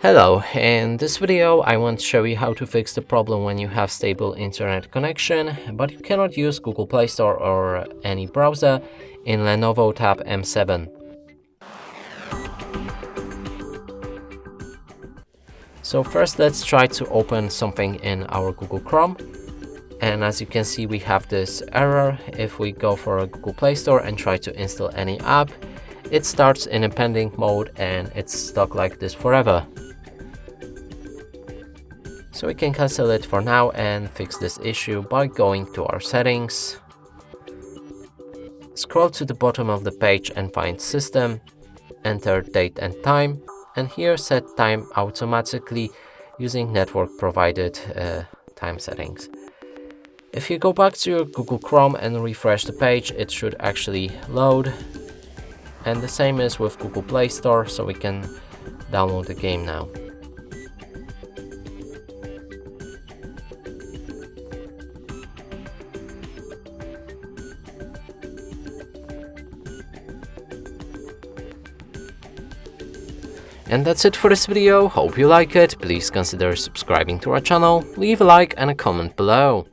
Hello, in this video I want to show you how to fix the problem when you have stable internet connection, but you cannot use Google Play Store or any browser in Lenovo Tab M7. So first let's try to open something in our Google Chrome. And as you can see, we have this error. If we go for a Google Play Store and try to install any app, it starts in a pending mode and it's stuck like this forever. So we can cancel it for now and fix this issue by going to our settings. Scroll to the bottom of the page and find System, enter date and time, and here set time automatically using network provided time settings. If you go back to your Google Chrome and refresh the page, it should actually load. And the same is with Google Play Store, so we can download the game now. And that's it for this video. Hope you like it. Please consider subscribing to our channel, leave a like and a comment below.